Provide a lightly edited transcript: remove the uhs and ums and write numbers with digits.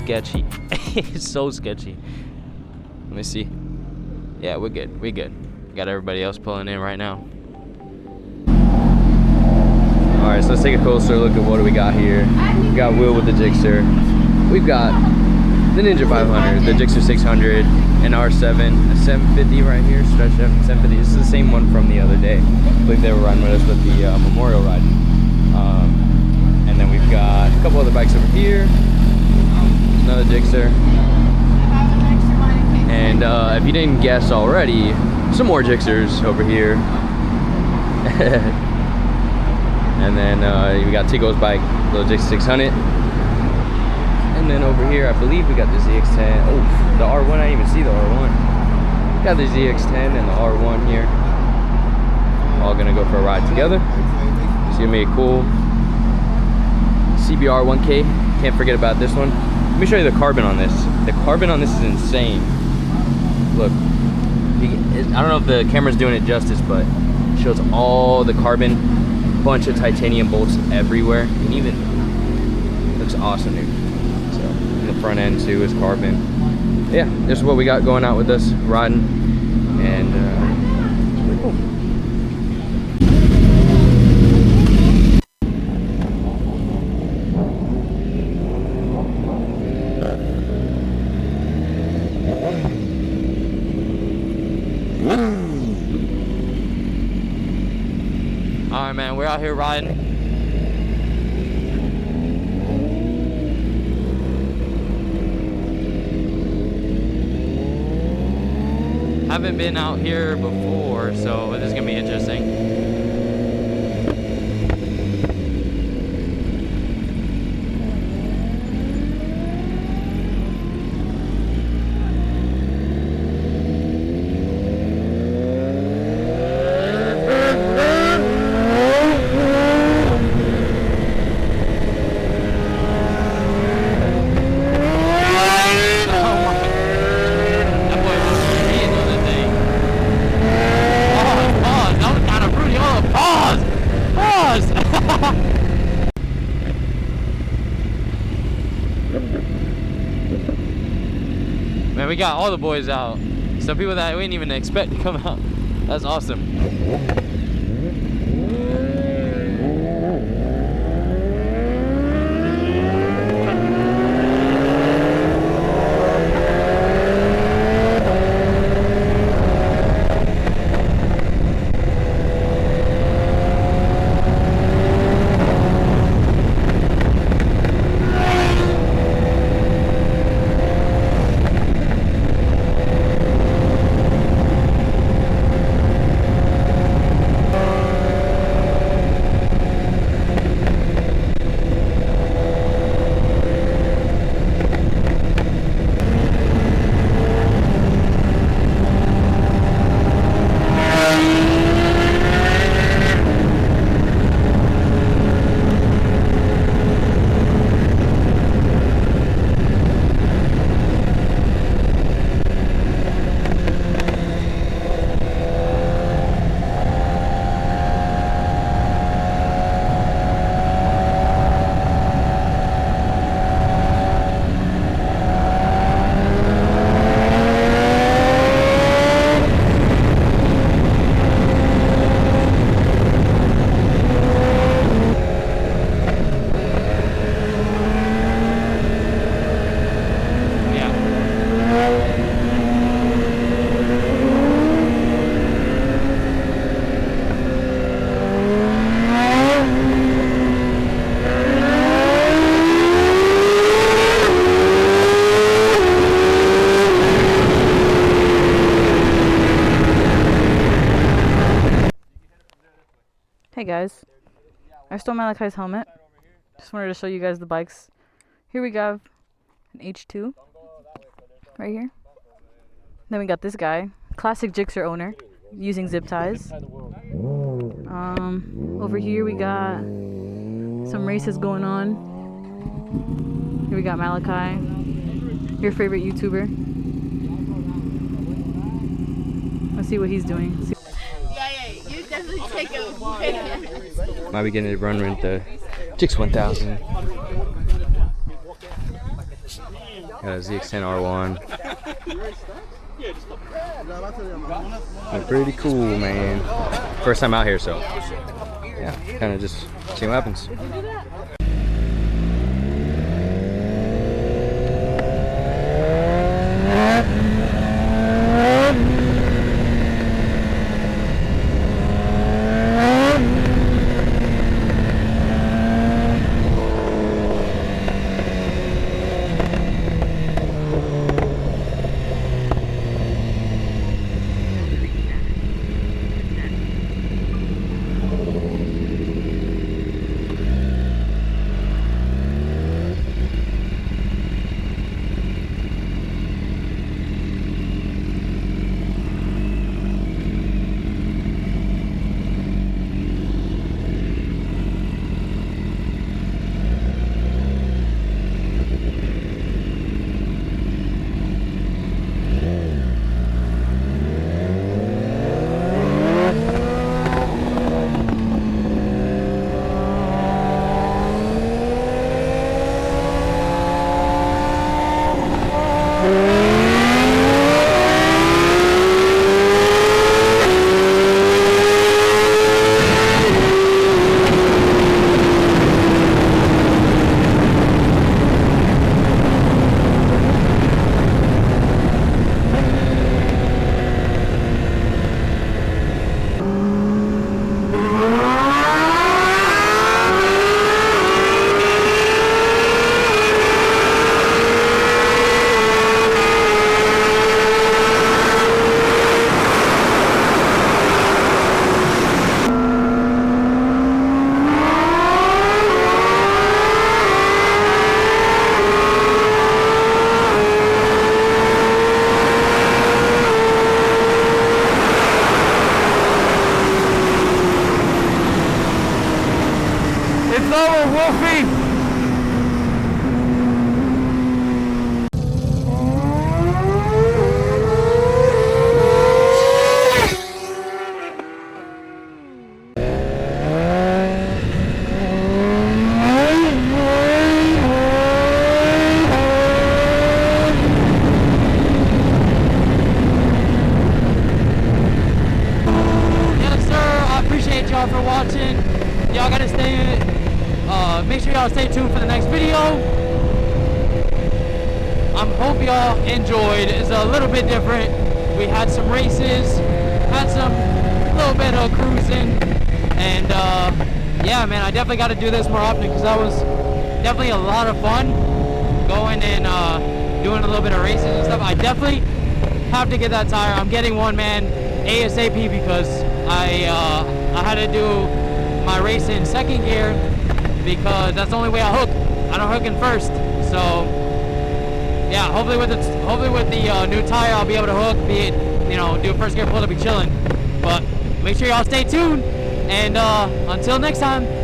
sketchy. It's so sketchy. Let me see. Yeah, we're good. We're good. Got everybody else pulling in right now. All right, so let's take a closer look at what do we got here. We got Will with the Gixxer. We've got the Ninja 500, the Gixxer 600, an R7, a 750 right here, stretch F 750. This is the same one from the other day. I believe they were riding with us with the memorial ride. And then we've got a couple other bikes over here. Another Gixxer. And if you didn't guess already, some more Gixxers over here. And then we got Tico's bike, little Gixxer 600. And then over here, I believe we got the ZX10. Oh, the R1, I didn't even see the R1. Got the ZX10 and the R1 here. All gonna go for a ride together. It's gonna be a cool CBR 1K. Can't forget about this one. Let me show you the carbon on this. The carbon on this is insane. Look, I don't know if the camera's doing it justice, but it shows all the carbon, bunch of titanium bolts everywhere, and even looks awesome, dude. So in the front end too is carbon. Yeah, this is what we got going out with us riding, and it's pretty cool. Alright, man, we're out here riding. Haven't been out here before, so this is gonna be interesting. Man, we got all the boys out. Some people that we didn't even expect to come out. That's awesome. Hey guys, I stole Malachi's helmet. Just wanted to show you guys the bikes. Here we have an H2 right here. Then we got this guy, classic Gixxer owner, using zip ties. Over here we got some races going on. Here we got Malachi, your favorite YouTuber. Let's see what he's doing. You definitely take a Might be getting a run with the GSXR1000. Got a ZX10R1. They're pretty cool, man. First time out here, so yeah, kind of just see what happens. For watching. Y'all gotta make sure y'all stay tuned for the next video. I hope y'all enjoyed. It's a little bit different. We had some races, had some little bit of cruising, and yeah, man, I definitely got to do this more often because that was definitely a lot of fun going and doing a little bit of races and stuff. I definitely have to get that tire. I'm getting one, man, ASAP, because I had to do my race in second gear because that's the only way I hook. I don't hook in first. So yeah, hopefully with the new tire I'll be able to hook, do first gear pull, to be chilling. But make sure y'all stay tuned, and until next time.